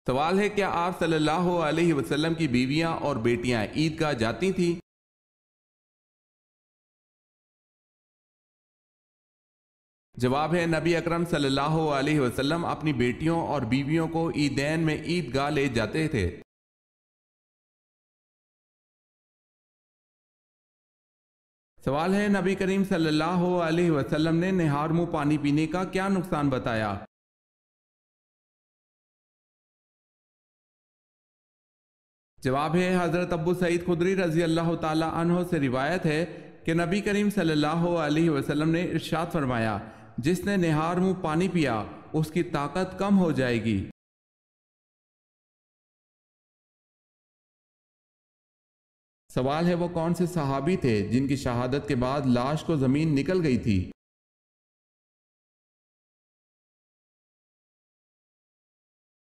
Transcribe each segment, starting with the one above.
سوال ہے کیا آپ صلی اللہ علیہ وسلم کی بیویاں اور بیٹیاں عیدگاہ جاتی تھیں؟ جواب ہے نبی اکرم صلی اللہ علیہ وسلم اپنی بیٹیوں اور بیویوں کو عیدین میں عیدگاہ لے جاتے تھے۔ سوال ہے نبی کریم صلی اللہ علیہ وسلم نے نہار منہ پانی پینے کا کیا نقصان بتایا؟ جواب ہے حضرت ابو سعید خدری رضی اللہ تعالی عنہ سے روایت ہے کہ نبی کریم صلی اللہ علیہ وسلم نے ارشاد فرمایا، جس نے نہار منہ پانی پیا اس کی طاقت کم ہو جائے گی۔ سوال ہے وہ کون سے صحابی تھے جن کی شہادت کے بعد لاش کو زمین نکل گئی تھی؟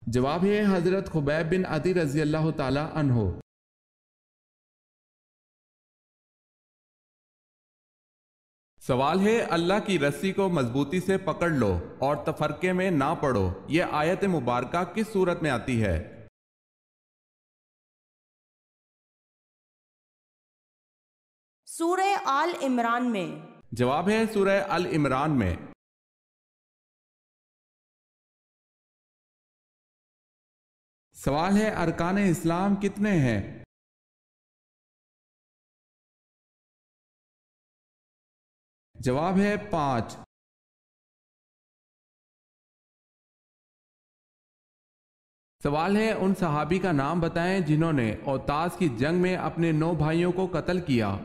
جواب ہے حضرت خبیب بن عدی رضی اللہ تعالی عنہ۔ سوال ہے اللہ کی رسی کو مضبوطی سے پکڑ لو اور تفرقے میں نہ پڑو، یہ آیت مبارکہ کس صورت میں آتی ہے؟ سورہ آل عمران میں۔ جواب ہے سورہ آل عمران میں۔ سوال ہے ارکان اسلام کتنے ہیں؟ جواب ہے 5۔ سوال ہے ان صحابی کا نام بتائیں جنہوں نے اوتاس کی جنگ میں اپنے 9 بھائیوں کو قتل کیا۔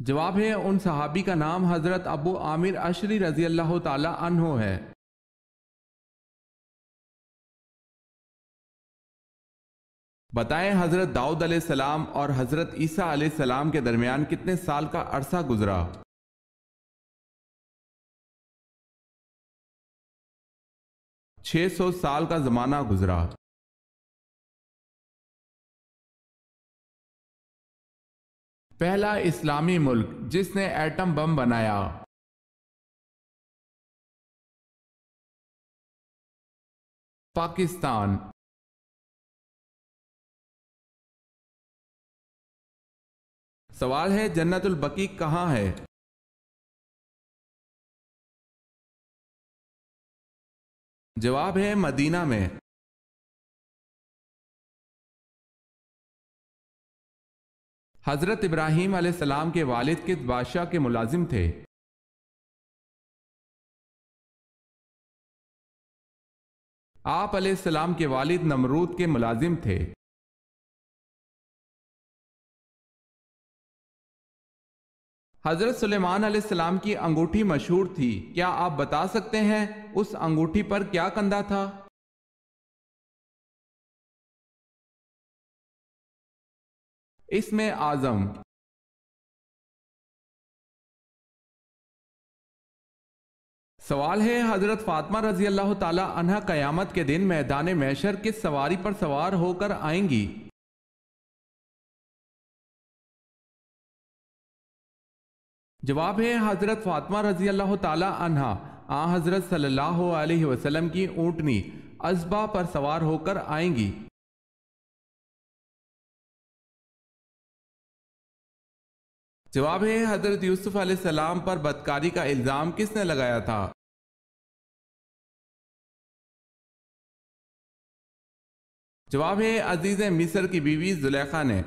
جواب ہے ان صحابی کا نام حضرت ابو عامر اشری رضی اللہ تعالی عنہ ہے۔ بتائیں حضرت داؤد علیہ السلام اور حضرت عیسیٰ علیہ السلام کے درمیان کتنے سال کا عرصہ گزرا؟ 600 سال کا زمانہ گزرا۔ پہلا اسلامی ملک جس نے ایٹم بم بنایا؟ پاکستان۔ سوال ہے جنت البقیع کہاں ہے؟ جواب ہے مدینہ میں۔ حضرت ابراہیم علیہ السلام کے والد کس بادشاہ کے ملازم تھے؟ آپ علیہ السلام کے والد نمرود کے ملازم تھے۔ حضرت سلیمان علیہ السلام کی انگوٹھی مشہور تھی، کیا آپ بتا سکتے ہیں اس انگوٹھی پر کیا کندہ تھا؟ اسم اعظم۔ سوال ہے حضرت فاطمہ رضی اللہ تعالی عنہ قیامت کے دن میدان محشر کس سواری پر سوار ہو کر آئیں گی؟ جواب ہے حضرت فاطمہ رضی اللہ تعالی عنہ حضرت صلی اللہ علیہ وسلم کی اونٹنی عزبہ پر سوار ہو کر آئیں گی۔ جواب ہے حضرت یوسف علیہ السلام پر بدکاری کا الزام کس نے لگایا تھا؟ جواب ہے عزیز مصر کی بیوی زلیخا نے۔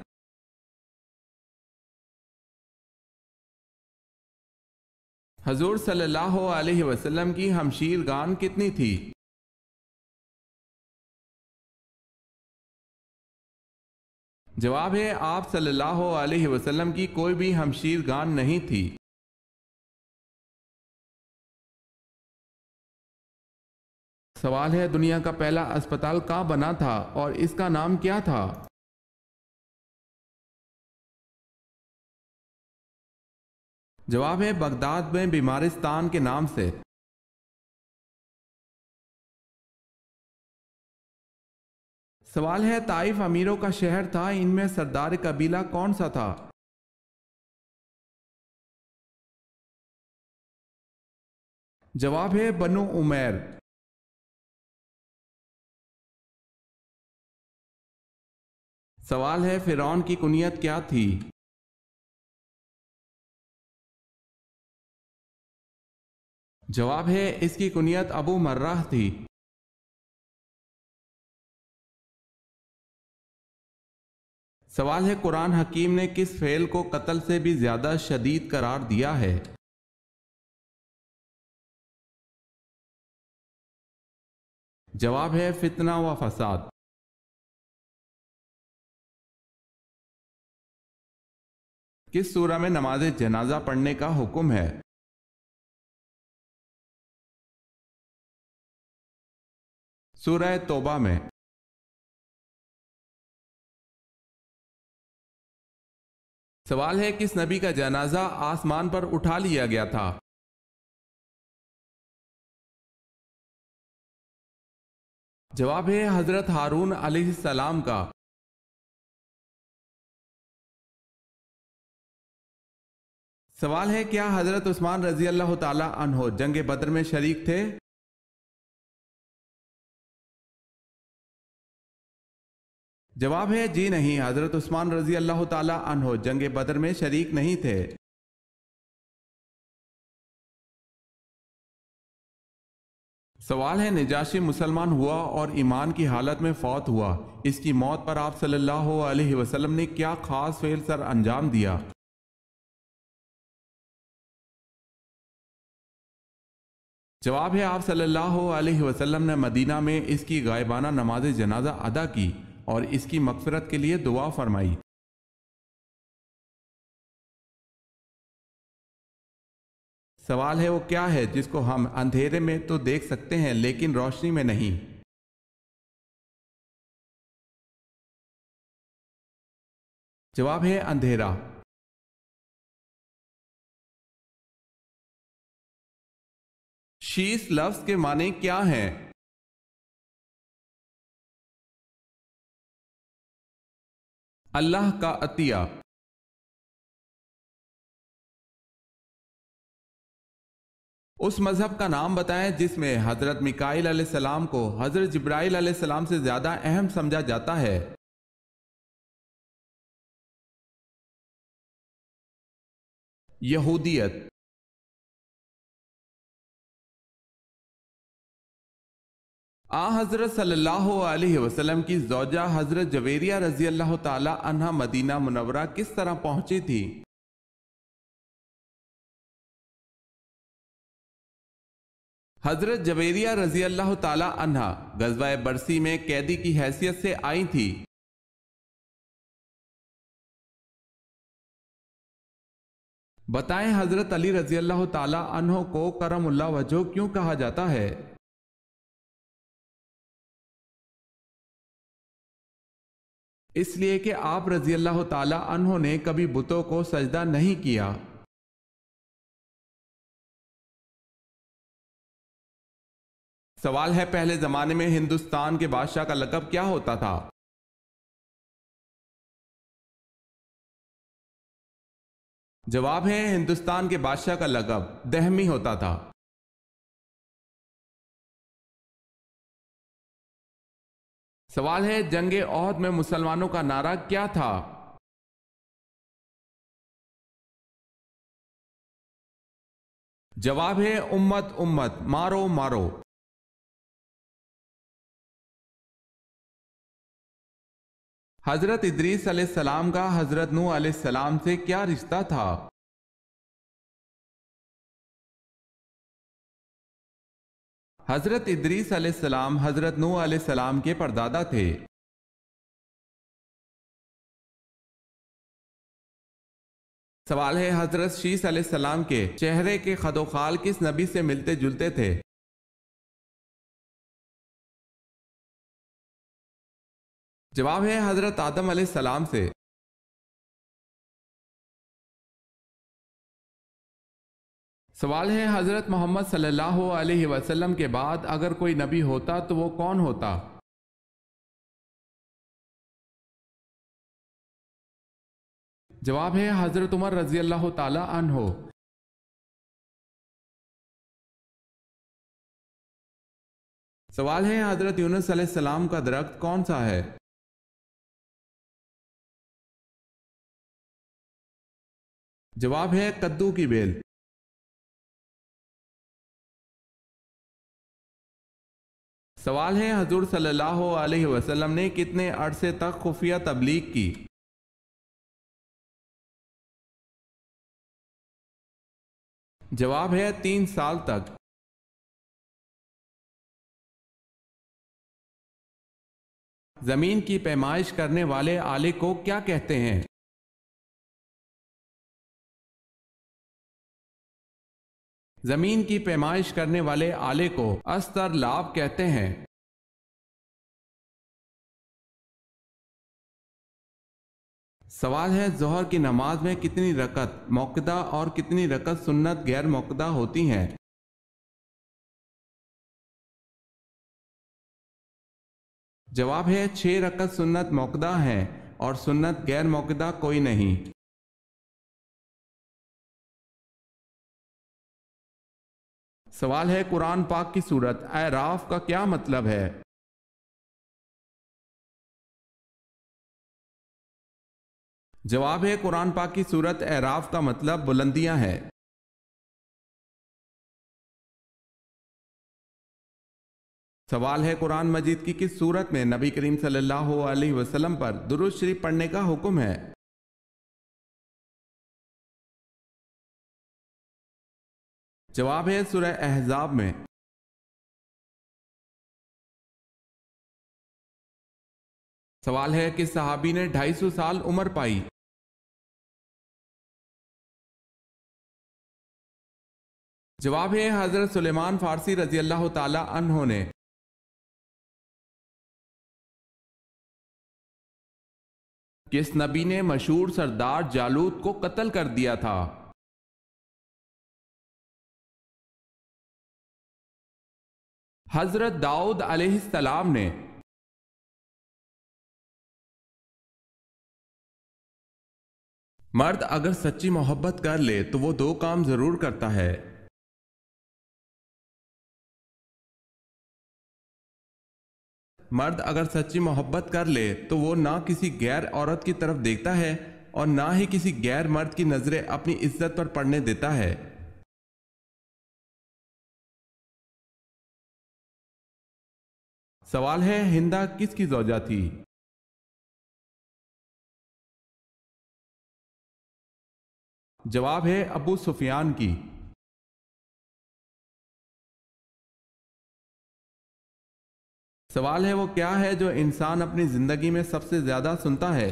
حضور صلی اللہ علیہ وسلم کی ہمشیر گان کتنی تھی؟ جواب ہے آپ صلی اللہ علیہ وسلم کی کوئی بھی ہمشیر گان نہیں تھی۔ سوال ہے دنیا کا پہلا اسپتال کہاں بنا تھا اور اس کا نام کیا تھا؟ جواب ہے بغداد میں بیمارستان کے نام سے۔ سوال ہے طائف امیروں کا شہر تھا، ان میں سردار قبیلہ کون سا تھا؟ جواب ہے بنو عمیر۔ سوال ہے فرعون کی کنیت کیا تھی؟ جواب ہے اس کی کنیت ابو مرہ تھی۔ سوال ہے قرآن حکیم نے کس فعل کو قتل سے بھی زیادہ شدید قرار دیا ہے؟ جواب ہے فتنہ و فساد۔ کس سورہ میں نماز جنازہ پڑھنے کا حکم ہے؟ سورہ توبہ میں۔ سوال ہے کس نبی کا جنازہ آسمان پر اٹھا لیا گیا تھا؟ جواب ہے حضرت ہارون علیہ السلام کا۔ سوال ہے کیا حضرت عثمان رضی اللہ تعالی عنہ جنگ بدر میں شریک تھے؟ جواب ہے جی نہیں، حضرت عثمان رضی اللہ تعالی عنہ جنگ بدر میں شریک نہیں تھے۔ سوال ہے نجاشی مسلمان ہوا اور ایمان کی حالت میں فوت ہوا، اس کی موت پر آپ صلی اللہ علیہ وسلم نے کیا خاص فعل سر انجام دیا؟ جواب ہے آپ صلی اللہ علیہ وسلم نے مدینہ میں اس کی غائبانہ نماز جنازہ ادا کی اور اس کی مغفرت کے لیے دعا فرمائی۔ سوال ہے وہ کیا ہے جس کو ہم اندھیرے میں تو دیکھ سکتے ہیں لیکن روشنی میں نہیں؟ جواب ہے اندھیرا۔ شیش لفظ کے معنی کیا ہیں؟ اللہ کا عطیہ۔ اس مذہب کا نام بتائیں جس میں حضرت میکائیل علیہ السلام کو حضرت جبرائیل علیہ السلام سے زیادہ اہم سمجھا جاتا ہے۔ یہودیت۔ حضرت صلی اللہ علیہ وسلم کی زوجہ حضرت جویریہ رضی اللہ تعالی عنہا مدینہ منورہ کس طرح پہنچی تھی؟ حضرت جویریہ رضی اللہ تعالی عنہا غزوہ برسی میں قیدی کی حیثیت سے آئی تھی۔ بتائیں حضرت علی رضی اللہ تعالی عنہ کو کرم اللہ وجہہ کیوں کہا جاتا ہے؟ اس لیے کہ آپ رضی اللہ تعالی عنہ نے کبھی بتوں کو سجدہ نہیں کیا۔ سوال ہے پہلے زمانے میں ہندوستان کے بادشاہ کا لقب کیا ہوتا تھا؟ جواب ہے ہندوستان کے بادشاہ کا لقب دہمی ہوتا تھا۔ سوال ہے جنگ احد میں مسلمانوں کا نعرہ کیا تھا؟ جواب ہے امت امت، مارو مارو۔ حضرت ادریس علیہ السلام کا حضرت نوح علیہ السلام سے کیا رشتہ تھا؟ حضرت ادریس علیہ السلام حضرت نوح علیہ السلام کے پردادا تھے۔ سوال ہے حضرت شیس علیہ السلام کے چہرے کے خد و خال کس نبی سے ملتے جلتے تھے؟ جواب ہے حضرت آدم علیہ السلام سے۔ سوال ہے حضرت محمد صلی اللہ علیہ وسلم کے بعد اگر کوئی نبی ہوتا تو وہ کون ہوتا؟ جواب ہے حضرت عمر رضی اللہ تعالی عنہ۔ سوال ہے حضرت یونس علیہ السلام کا درخت کون سا ہے؟ جواب ہے کدو کی بیل۔ سوال ہے حضور صلی اللہ علیہ وسلم نے کتنے عرصے تک خفیہ تبلیغ کی؟ جواب ہے 3 سال تک۔ زمین کی پیمائش کرنے والے آلے کو کیا کہتے ہیں؟ زمین کی پیمائش کرنے والے آلے کو استرلاب کہتے ہیں۔ سوال ہے ظہر کی نماز میں کتنی رکعت موقدہ اور کتنی رکعت سنت غیر موقدہ ہوتی ہیں؟ جواب ہے 6 رکعت سنت موقدہ ہیں اور سنت غیر موقدہ کوئی نہیں۔ سوال ہے قرآن پاک کی سورت اعراف کا کیا مطلب ہے؟ جواب ہے قرآن پاک کی سورت اعراف کا مطلب بلندیاں ہے۔ سوال ہے قرآن مجید کی کس سورت میں نبی کریم صلی اللہ علیہ وسلم پر درود شریف پڑھنے کا حکم ہے؟ جواب ہے سورہ احزاب میں۔ سوال ہے کس صحابی نے 250 سال عمر پائی؟ جواب ہے حضرت سلیمان فارسی رضی اللہ تعالی عنہ نے۔ کس نبی نے مشہور سردار جالوت کو قتل کر دیا تھا؟ حضرت داؤد علیہ السلام نے۔ مرد اگر سچی محبت کر لے تو وہ 2 کام ضرور کرتا ہے۔ مرد اگر سچی محبت کر لے تو وہ نہ کسی غیر عورت کی طرف دیکھتا ہے اور نہ ہی کسی غیر مرد کی نظریں اپنی عزت پر پڑنے دیتا ہے۔ سوال ہے ہندا کس کی زوجہ تھی؟ جواب ہے ابو سفیان کی۔ سوال ہے وہ کیا ہے جو انسان اپنی زندگی میں سب سے زیادہ سنتا ہے؟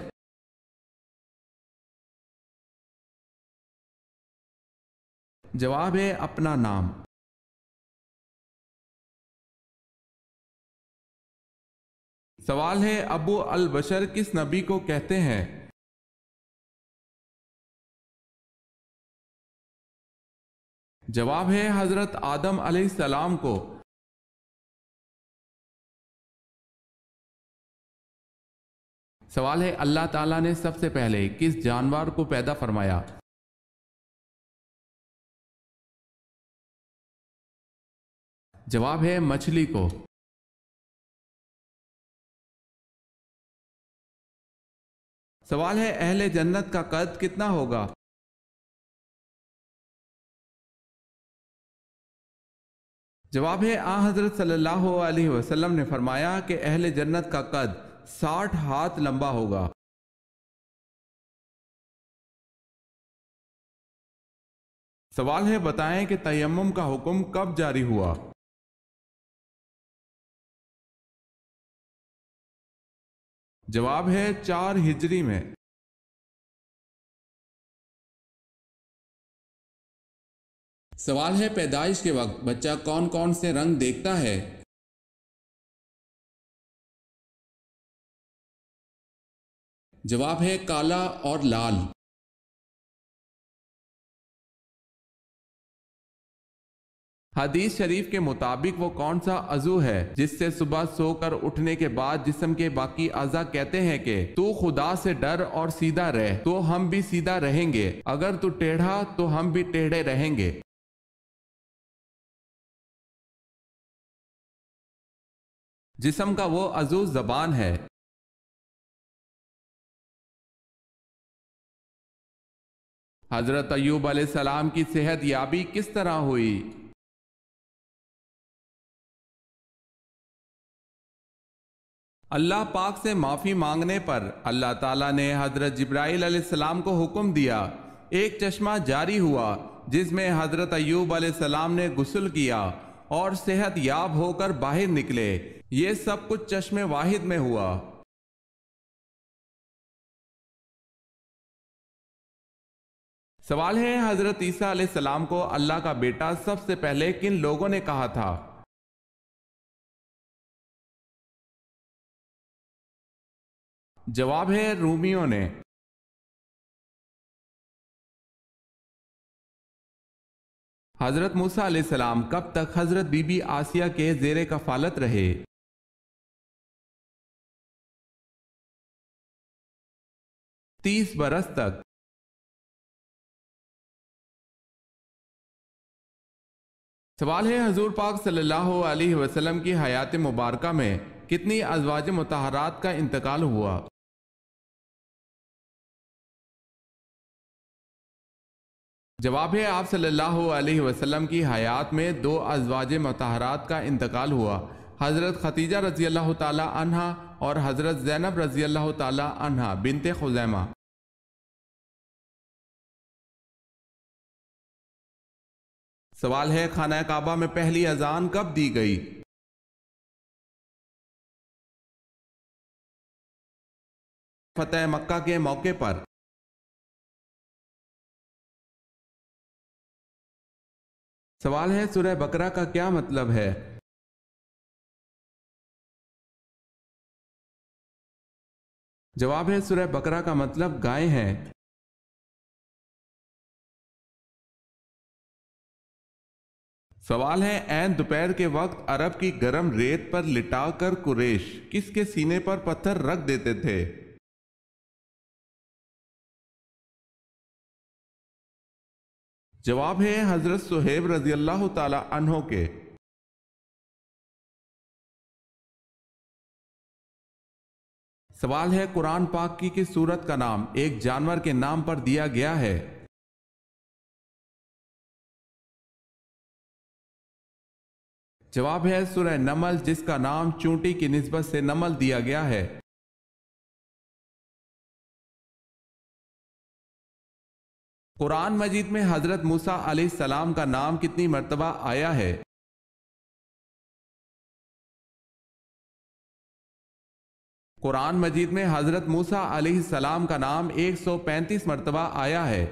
جواب ہے اپنا نام۔ سوال ہے ابو البشر کس نبی کو کہتے ہیں؟ جواب ہے حضرت آدم علیہ السلام کو۔ سوال ہے اللہ تعالیٰ نے سب سے پہلے کس جانور کو پیدا فرمایا؟ جواب ہے مچھلی کو۔ سوال ہے اہل جنت کا قد کتنا ہوگا؟ جواب ہے حضرت صلی اللہ علیہ وسلم نے فرمایا کہ اہل جنت کا قد 60 ہاتھ لمبا ہوگا۔ سوال ہے بتائیں کہ تیمم کا حکم کب جاری ہوا؟ جواب ہے 4 ہجری میں۔ سوال ہے پیدائش کے وقت بچہ کون کون سے رنگ دیکھتا ہے؟ جواب ہے کالا اور لال۔ حدیث شریف کے مطابق وہ کون سا عضو ہے جس سے صبح سو کر اٹھنے کے بعد جسم کے باقی اعضاء کہتے ہیں کہ تو خدا سے ڈر اور سیدھا رہ تو ہم بھی سیدھا رہیں گے، اگر تو ٹیڑھا تو ہم بھی ٹیڑھے رہیں گے؟ جسم کا وہ عضو زبان ہے۔ حضرت ایوب علیہ السلام کی صحت یابی کس طرح ہوئی؟ اللہ پاک سے معافی مانگنے پر اللہ تعالیٰ نے حضرت جبرائیل علیہ السلام کو حکم دیا، ایک چشمہ جاری ہوا جس میں حضرت ایوب علیہ السلام نے غسل کیا اور صحت یاب ہو کر باہر نکلے۔ یہ سب کچھ چشمے واحد میں ہوا۔ سوال ہے، حضرت عیسیٰ علیہ السلام کو اللہ کا بیٹا سب سے پہلے کن لوگوں نے کہا تھا؟ جواب ہے رومیوں نے۔ حضرت موسیٰ علیہ السلام کب تک حضرت بی بی آسیہ کے زیر کفالت رہے؟ 30 برس تک۔ سوال ہے، حضور پاک صلی اللہ علیہ وسلم کی حیات مبارکہ میں کتنی ازواج مطہرات کا انتقال ہوا؟ جواب ہے، آپ صلی اللہ علیہ وسلم کی حیات میں 2 ازواج مطہرات کا انتقال ہوا، حضرت خدیجہ رضی اللہ تعالی عنہا اور حضرت زینب رضی اللہ تعالی عنہا بنت خزیمہ۔ سوال ہے، خانہ کعبہ میں پہلی اذان کب دی گئی؟ فتح مکہ کے موقع پر۔ سوال ہے، سورہ بقرہ کا کیا مطلب ہے؟ جواب ہے، سورہ بقرہ کا مطلب گائے ہیں۔ سوال ہے، عین دوپہر کے وقت عرب کی گرم ریت پر لٹا کر قریش کس کے سینے پر پتھر رکھ دیتے تھے؟ جواب ہے، حضرت صہیب رضی اللہ تعالی عنہ کے۔ سوال ہے، قرآن پاک کی کس سورت کا نام ایک جانور کے نام پر دیا گیا ہے؟ جواب ہے، سورہ نمل، جس کا نام چونٹی کی نسبت سے نمل دیا گیا ہے۔ قرآن مجید میں حضرت موسیٰ علیہ السلام کا نام کتنی مرتبہ آیا ہے؟ قرآن مجید میں حضرت موسیٰ علیہ السلام کا نام 135 مرتبہ آیا ہے۔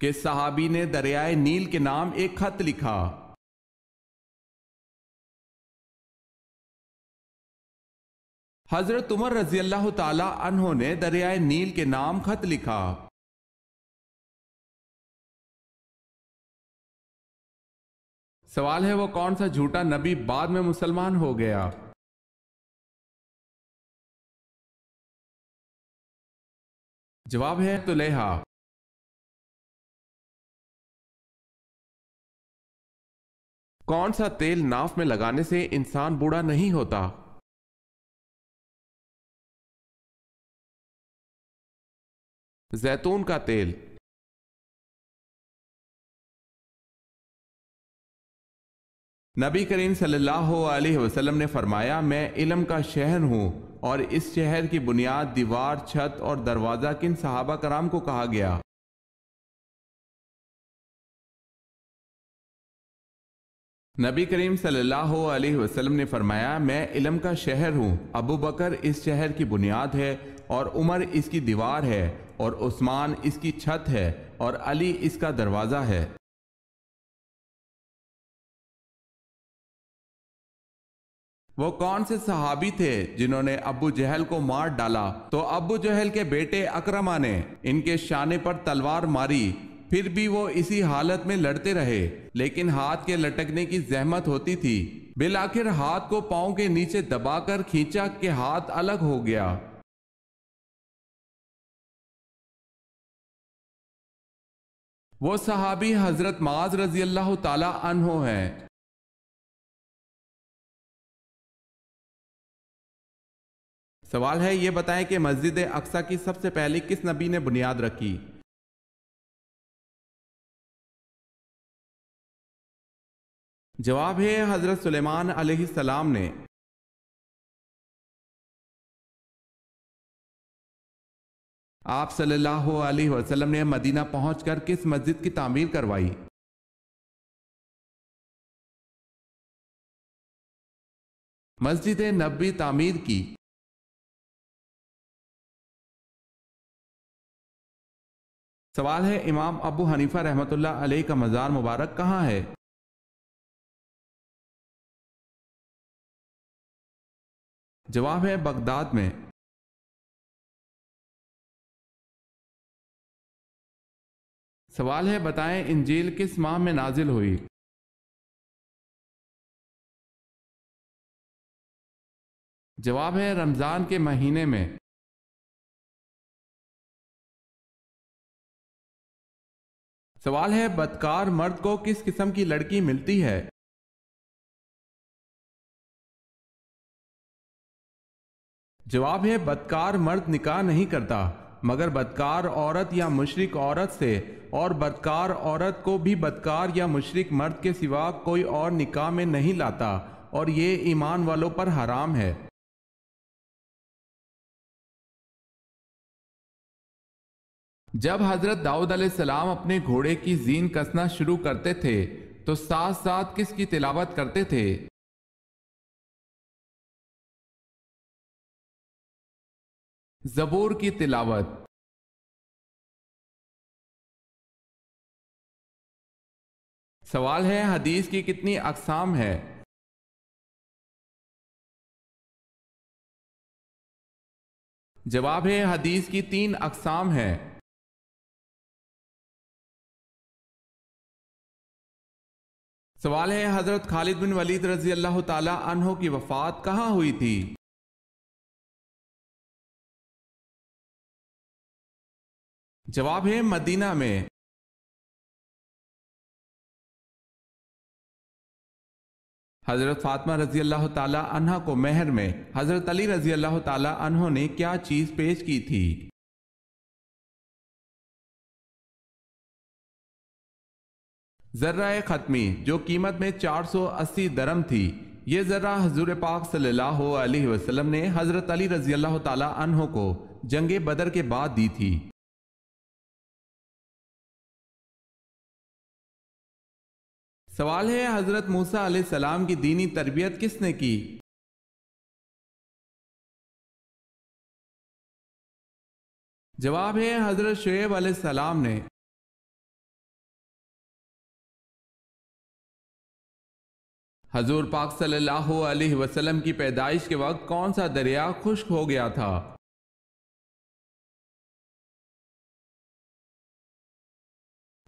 کس صحابی نے دریائے نیل کے نام ایک خط لکھا؟ حضرت عمر رضی اللہ تعالی عنہ نے دریائے نیل کے نام خط لکھا۔ سوال ہے، وہ کون سا جھوٹا نبی بعد میں مسلمان ہو گیا؟ جواب ہے، طلیحہ۔ کون سا تیل ناف میں لگانے سے انسان بوڑھا نہیں ہوتا؟ زیتون کا تیل۔ نبی کریم صلی اللہ علیہ وسلم نے فرمایا، میں علم کا شہر ہوں، اور اس شہر کی بنیاد، دیوار، چھت اور دروازہ کن صحابہ کرام کو کہا گیا؟ نبی کریم صلی اللہ علیہ وسلم نے فرمایا، میں علم کا شہر ہوں، ابو بکر اس شہر کی بنیاد ہے، اور عمر اس کی دیوار ہے، اور عثمان اس کی چھت ہے، اور علی اس کا دروازہ ہے۔ وہ کون سے صحابی تھے جنہوں نے ابو جہل کو مار ڈالا؟ تو ابو جہل کے بیٹے اکرمہ نے ان کے شانے پر تلوار ماری، پھر بھی وہ اسی حالت میں لڑتے رہے، لیکن ہاتھ کے لٹکنے کی زحمت ہوتی تھی، بالآخر ہاتھ کو پاؤں کے نیچے دبا کر کھینچا کہ ہاتھ الگ ہو گیا۔ وہ صحابی حضرت معاذ رضی اللہ تعالی عنہ ہیں۔ سوال ہے، یہ بتائیں کہ مسجد اقصی کی سب سے پہلے کس نبی نے بنیاد رکھی؟ جواب ہے حضرت سلیمان علیہ السلام نے۔ آپ صلی اللہ علیہ وسلم نے مدینہ پہنچ کر کس مسجد کی تعمیر کروائی؟ مسجد نبوی تعمیر کی۔ سوال ہے، امام ابو حنیفہ رحمۃ اللہ علیہ کا مزار مبارک کہاں ہے؟ جواب ہے بغداد میں۔ سوال ہے، بتائیں انجیل کس ماہ میں نازل ہوئی؟ جواب ہے رمضان کے مہینے میں۔ سوال ہے، بدکار مرد کو کس قسم کی لڑکی ملتی ہے؟ جواب ہے بدکار مرد نکاح نہیں کرتا، مگر بدکار عورت یا مشرک عورت سے، اور بدکار عورت کو بھی بدکار یا مشرک مرد کے سوا کوئی اور نکاح میں نہیں لاتا، اور یہ ایمان والوں پر حرام ہے۔ جب حضرت داؤد علیہ السلام اپنے گھوڑے کی زین کسنا شروع کرتے تھے تو ساتھ ساتھ کس کی تلاوت کرتے تھے؟ زبور کی تلاوت۔ سوال ہے، حدیث کی کتنی اقسام ہے؟ جواب ہے حدیث کی 3 اقسام ہیں۔ سوال ہے، حضرت خالد بن ولید رضی اللہ تعالی عنہ کی وفات کہاں ہوئی تھی؟ جواب ہے مدینہ میں۔ حضرت فاطمہ رضی اللہ تعالی عنہ کو مہر میں حضرت علی رضی اللہ تعالی عنہ نے کیا چیز پیش کی تھی؟ ذرہ ختمی، جو قیمت میں 480 درم تھی۔ یہ ذرہ حضور پاک صلی اللہ علیہ وسلم نے حضرت علی رضی اللہ تعالی عنہ کو جنگ بدر کے بعد دی تھی۔ سوال ہے، حضرت موسیٰ علیہ السلام کی دینی تربیت کس نے کی؟ جواب ہے حضرت شعیب علیہ السلام نے۔ حضور پاک صلی اللہ علیہ وسلم کی پیدائش کے وقت کون سا دریا خشک ہو گیا تھا؟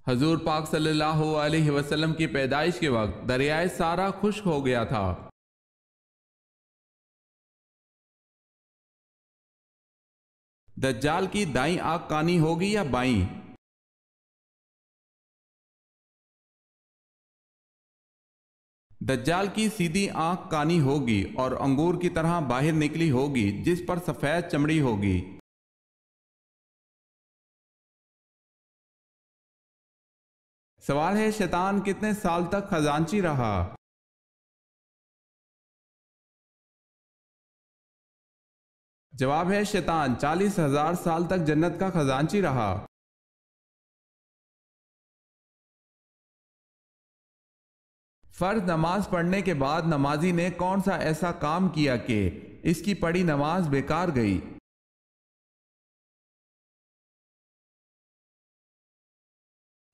حضور پاک صلی اللہ علیہ وسلم کی پیدائش کے وقت دریائے سارا خشک ہو گیا تھا۔ دجال کی دائیں آنکھ کانی ہوگی یا بائیں؟ دجال کی سیدھی آنکھ کانی ہوگی اور انگور کی طرح باہر نکلی ہوگی جس پر سفید چمڑی ہوگی۔ سوال ہے، شیطان کتنے سال تک خزانچی رہا؟ جواب ہے شیطان 40,000 سال تک جنت کا خزانچی رہا۔ فرض نماز پڑھنے کے بعد نمازی نے کون سا ایسا کام کیا کہ اس کی پڑھی نماز بیکار گئی؟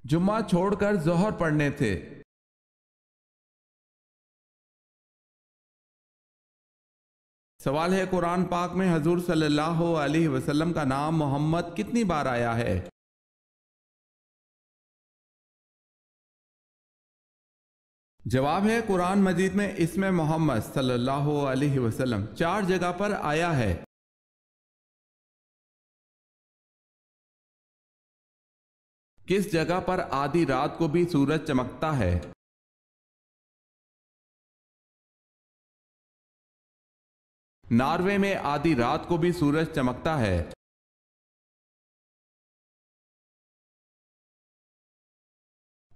جمعہ چھوڑ کر ظہر پڑھنے تھے۔ سوال ہے، قرآن پاک میں حضور صلی اللہ علیہ وسلم کا نام محمد کتنی بار آیا ہے؟ جواب ہے قرآن مجید میں اسم محمد صلی اللہ علیہ وسلم 4 جگہ پر آیا ہے۔ کس جگہ پر آدھی رات کو بھی سورج چمکتا ہے؟ ناروے میں آدھی رات کو بھی سورج چمکتا ہے۔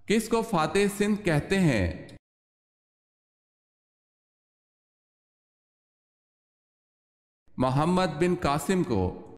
کس کو فاتح سندھ کہتے ہیں؟ محمد بن قاسم کو۔